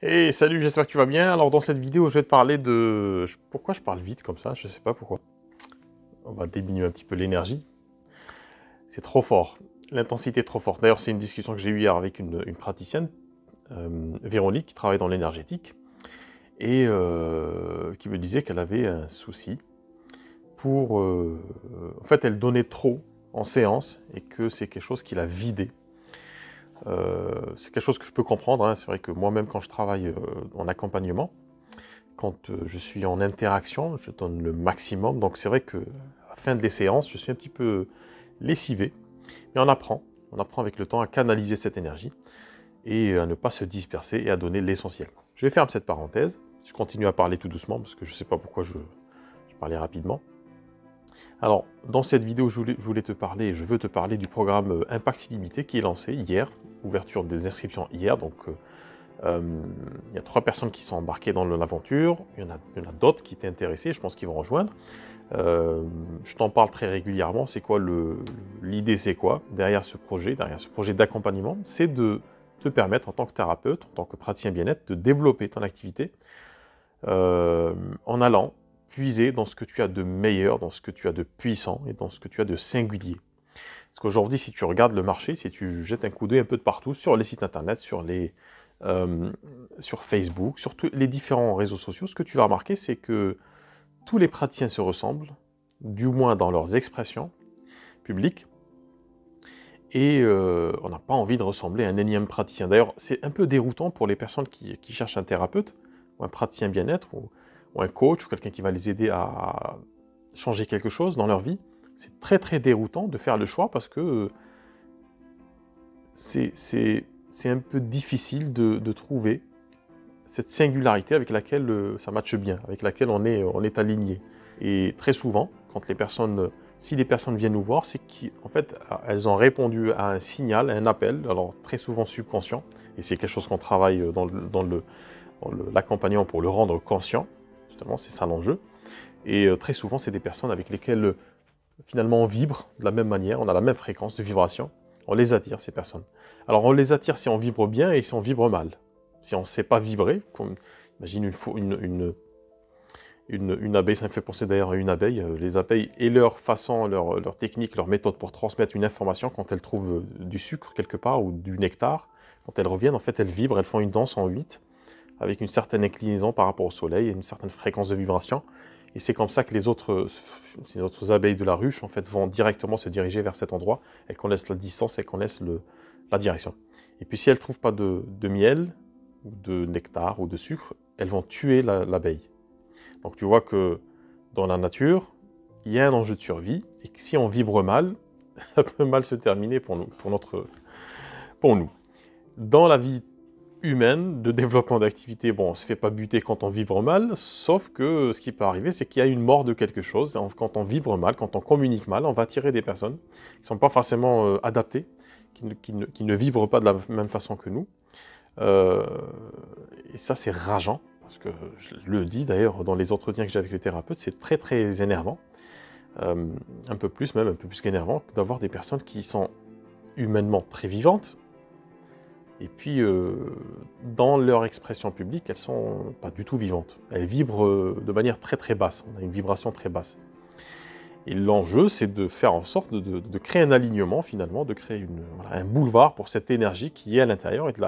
Hey, salut, j'espère que tu vas bien. Alors dans cette vidéo, je vais te parler de... Pourquoi je parle vite comme ça? Je sais pas pourquoi. On va diminuer un petit peu l'énergie. C'est trop fort. L'intensité est trop forte. D'ailleurs, c'est une discussion que j'ai eue hier avec une praticienne, Véronique, qui travaille dans l'énergétique, et qui me disait qu'elle avait un souci pour... En fait, elle donnait trop en séance et que c'est quelque chose qui l'a vidée. C'est quelque chose que je peux comprendre, hein. C'est vrai que moi-même, quand je travaille en accompagnement, quand je suis en interaction, je donne le maximum. Donc c'est vrai qu'à la fin des séances, je suis un petit peu lessivé. Mais on apprend avec le temps à canaliser cette énergie et à ne pas se disperser et à donner l'essentiel. Je vais fermer cette parenthèse. Je continue à parler tout doucement parce que je ne sais pas pourquoi je parlais rapidement. Alors, dans cette vidéo, je veux te parler du programme Impact Illimité qui est lancé hier, ouverture des inscriptions hier. Donc, il y a 3 personnes qui sont embarquées dans l'aventure, il y en a d'autres qui étaient intéressés, je pense qu'ils vont rejoindre. Je t'en parle très régulièrement. C'est quoi l'idée, c'est quoi derrière ce projet d'accompagnement? C'est de te permettre en tant que thérapeute, en tant que praticien bien-être, de développer ton activité en allant puiser dans ce que tu as de meilleur, dans ce que tu as de puissant et dans ce que tu as de singulier. Parce qu'aujourd'hui, si tu regardes le marché, si tu jettes un coup d'œil un peu de partout, sur les sites internet, sur Facebook, sur tous les différents réseaux sociaux, ce que tu vas remarquer, c'est que tous les praticiens se ressemblent, du moins dans leurs expressions publiques, et on n'a pas envie de ressembler à un énième praticien. D'ailleurs, c'est un peu déroutant pour les personnes qui cherchent un thérapeute, ou un praticien bien-être, ou un coach, ou quelqu'un qui va les aider à changer quelque chose dans leur vie. C'est très très déroutant de faire le choix parce que c'est un peu difficile de trouver cette singularité avec laquelle ça matche bien, avec laquelle on est aligné. Et très souvent, si les personnes viennent nous voir, c'est qu'en fait, elles ont répondu à un signal, à un appel, alors très souvent subconscient, et c'est quelque chose qu'on travaille dans l'accompagnement pour le rendre conscient, justement, c'est ça l'enjeu. Et très souvent, c'est des personnes avec lesquelles finalement on vibre de la même manière, on a la même fréquence de vibration, on les attire, ces personnes. Alors on les attire si on vibre bien et si on vibre mal. Si on ne sait pas vibrer, imagine une abeille, ça me fait penser d'ailleurs à une abeille, les abeilles et leur façon, leur technique, leur méthode pour transmettre une information quand elles trouvent du sucre quelque part ou du nectar, quand elles reviennent, en fait elles vibrent, elles font une danse en 8, avec une certaine inclinaison par rapport au soleil et une certaine fréquence de vibration. Et c'est comme ça que ces autres abeilles de la ruche en fait, vont directement se diriger vers cet endroit. Elles connaissent la distance, elles connaissent la direction. Et puis si elles ne trouvent pas de miel, ou de nectar, ou de sucre, elles vont tuer l'abeille. Donc tu vois que dans la nature, il y a un enjeu de survie, et que si on vibre mal, ça peut mal se terminer pour nous. Dans la vie humaine, de développement d'activité, bon, on ne se fait pas buter quand on vibre mal, sauf que ce qui peut arriver, c'est qu'il y a une mort de quelque chose. Quand on vibre mal, quand on communique mal, on va attirer des personnes qui ne sont pas forcément adaptées, qui ne vibrent pas de la même façon que nous. Et ça, c'est rageant, parce que je le dis d'ailleurs dans les entretiens que j'ai avec les thérapeutes, c'est très très énervant, un peu plus qu'énervant, d'avoir des personnes qui sont humainement très vivantes, et puis, dans leur expression publique, elles ne sont pas du tout vivantes. Elles vibrent de manière très très basse. On a une vibration très basse. Et l'enjeu, c'est de faire en sorte de créer un alignement, finalement, de créer un boulevard pour cette énergie qui est à l'intérieur et de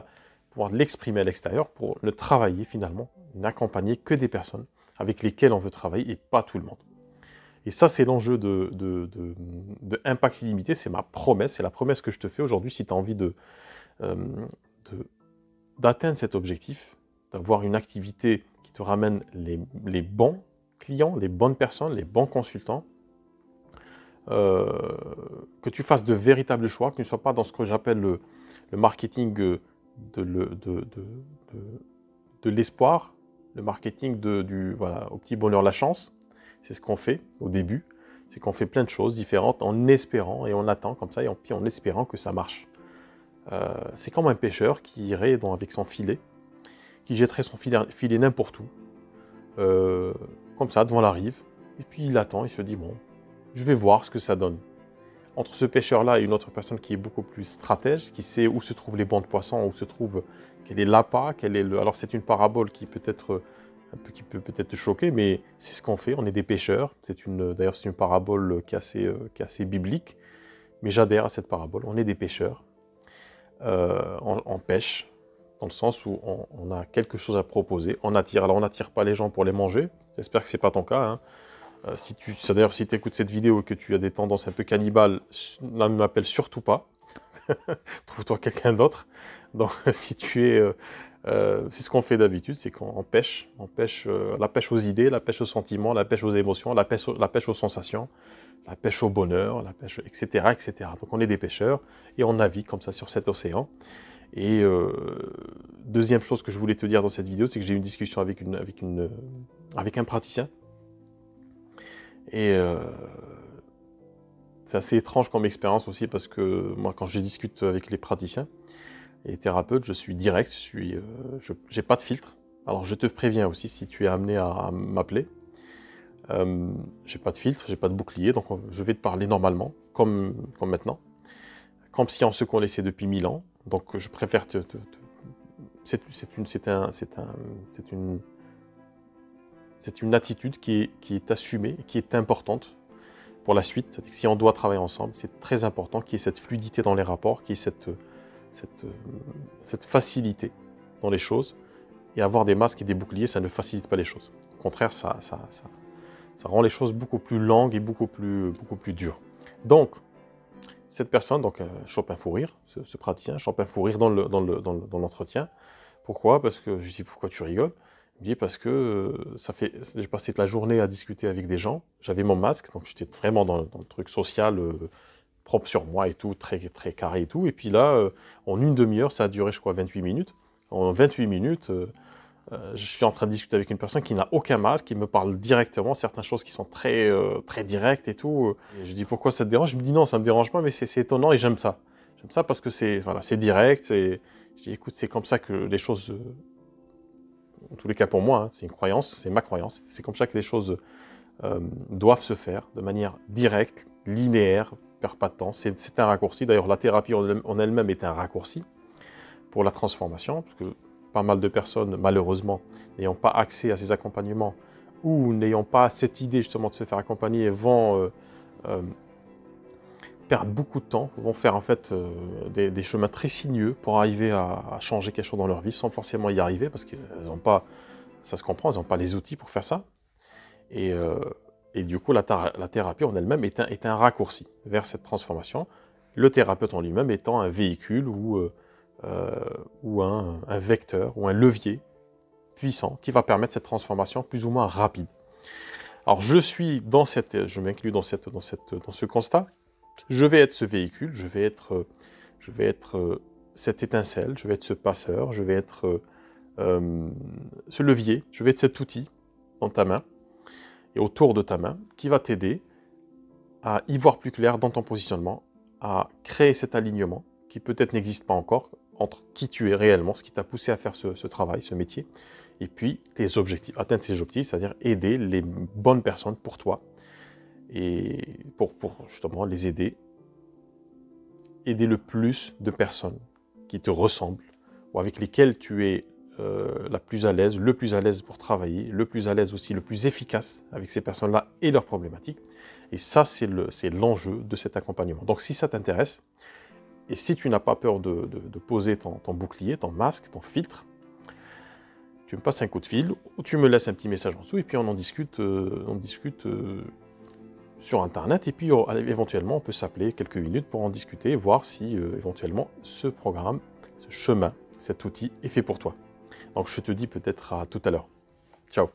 pouvoir l'exprimer à l'extérieur pour ne travailler, finalement, n'accompagner que des personnes avec lesquelles on veut travailler et pas tout le monde. Et ça, c'est l'enjeu de Impact Illimité. C'est ma promesse, c'est la promesse que je te fais aujourd'hui si tu as envie d'atteindre cet objectif, d'avoir une activité qui te ramène les bons clients, les bonnes personnes, les bons consultants, que tu fasses de véritables choix, que tu ne sois pas dans ce que j'appelle le marketing de l'espoir, le marketing au petit bonheur la chance. C'est ce qu'on fait au début, c'est qu'on fait plein de choses différentes en espérant, et on attend comme ça, et puis en espérant que ça marche. C'est comme un pêcheur qui irait avec son filet, qui jetterait son filet n'importe où, comme ça, devant la rive, et puis il attend, il se dit, bon, je vais voir ce que ça donne. Entre ce pêcheur-là et une autre personne qui est beaucoup plus stratège, qui sait où se trouvent les bancs de poissons, où se trouvent quel est l'appât, alors c'est une parabole qui peut être qui peut peut-être te choquer, mais c'est ce qu'on fait, on est des pêcheurs. D'ailleurs, c'est une parabole qui est assez biblique, mais j'adhère à cette parabole. On est des pêcheurs, on pêche, dans le sens où on a quelque chose à proposer. Alors on n'attire pas les gens pour les manger, j'espère que ce n'est pas ton cas, hein. D'ailleurs, si tu écoutes cette vidéo et que tu as des tendances un peu cannibales, ne m'appelle surtout pas. Trouve-toi quelqu'un d'autre. Donc, c'est ce qu'on fait d'habitude, c'est qu'on pêche. On pêche la pêche aux idées, la pêche aux sentiments, la pêche aux émotions, la pêche aux sensations, la pêche au bonheur, la pêche, etc., etc. Donc, on est des pêcheurs et on navigue comme ça sur cet océan. Et deuxième chose que je voulais te dire dans cette vidéo, c'est que j'ai eu une discussion avec un praticien. Et c'est assez étrange comme expérience aussi parce que moi, quand je discute avec les praticiens et les thérapeutes, je suis direct, j'ai pas de filtre. Alors je te préviens aussi si tu es amené à m'appeler. J'ai pas de filtre, j'ai pas de bouclier, donc je vais te parler normalement, comme maintenant, comme si on se connaissait depuis 1000 ans. Donc je préfère c'est une attitude qui est assumée, qui est importante pour la suite. C'est-à-dire que si on doit travailler ensemble, c'est très important qu'il y ait cette fluidité dans les rapports, qu'il y ait cette facilité dans les choses. Et avoir des masques et des boucliers, ça ne facilite pas les choses. Au contraire, ça rend les choses beaucoup plus longues et beaucoup plus dures. Donc, cette personne, donc Chopin-Fou-Rire, ce praticien, Chopin-Fou-Rire dans l'entretien. Pourquoi? Parce que je dis, pourquoi tu rigoles? Il me dit, parce que j'ai passé la journée à discuter avec des gens, j'avais mon masque, donc j'étais vraiment dans le truc social, propre sur moi et tout, très, très carré et tout. Et puis là, en une demi-heure, ça a duré, je crois, 28 minutes. En 28 minutes, je suis en train de discuter avec une personne qui n'a aucun masque, qui me parle directement, certaines choses qui sont très, très directes et tout. Et je dis, pourquoi ça te dérange? Je me dis, non, ça ne me dérange pas, mais c'est étonnant et j'aime ça. J'aime ça parce que c'est direct. Je dis, écoute, c'est comme ça que les choses, en tous les cas pour moi, hein, c'est une croyance, c'est ma croyance, c'est comme ça que les choses doivent se faire, de manière directe, linéaire, perd pas de temps. C'est un raccourci. D'ailleurs, la thérapie en elle-même est un raccourci pour la transformation, parce que pas mal de personnes, malheureusement, n'ayant pas accès à ces accompagnements ou n'ayant pas cette idée justement de se faire accompagner, vont perdre beaucoup de temps, vont faire en fait des chemins très sinueux pour arriver à changer quelque chose dans leur vie sans forcément y arriver, parce qu'elles n'ont pas, ça se comprend, elles n'ont pas les outils pour faire ça. Et du coup, la thérapie en elle-même est un raccourci vers cette transformation, le thérapeute en lui-même étant un véhicule ou un vecteur ou un levier puissant qui va permettre cette transformation plus ou moins rapide. Alors je m'inclus dans ce constat. Je vais être ce véhicule, je vais être cette étincelle, je vais être ce passeur, je vais être ce levier, je vais être cet outil dans ta main et autour de ta main qui va t'aider à y voir plus clair dans ton positionnement, à créer cet alignement qui peut-être n'existe pas encore entre qui tu es réellement, ce qui t'a poussé à faire ce travail, ce métier, et puis tes objectifs, atteindre tes objectifs, c'est-à-dire aider les bonnes personnes pour toi, et pour justement les aider le plus de personnes qui te ressemblent, ou avec lesquelles tu es le plus à l'aise pour travailler, le plus à l'aise aussi, le plus efficace avec ces personnes-là et leurs problématiques. Et ça, c'est l'enjeu de cet accompagnement. Donc si ça t'intéresse, et si tu n'as pas peur de poser ton bouclier, ton masque, ton filtre, tu me passes un coup de fil ou tu me laisses un petit message en dessous et puis on en discute, sur Internet. Et puis éventuellement, on peut s'appeler quelques minutes pour en discuter et voir si éventuellement ce programme, ce chemin, cet outil est fait pour toi. Donc je te dis peut-être à tout à l'heure. Ciao.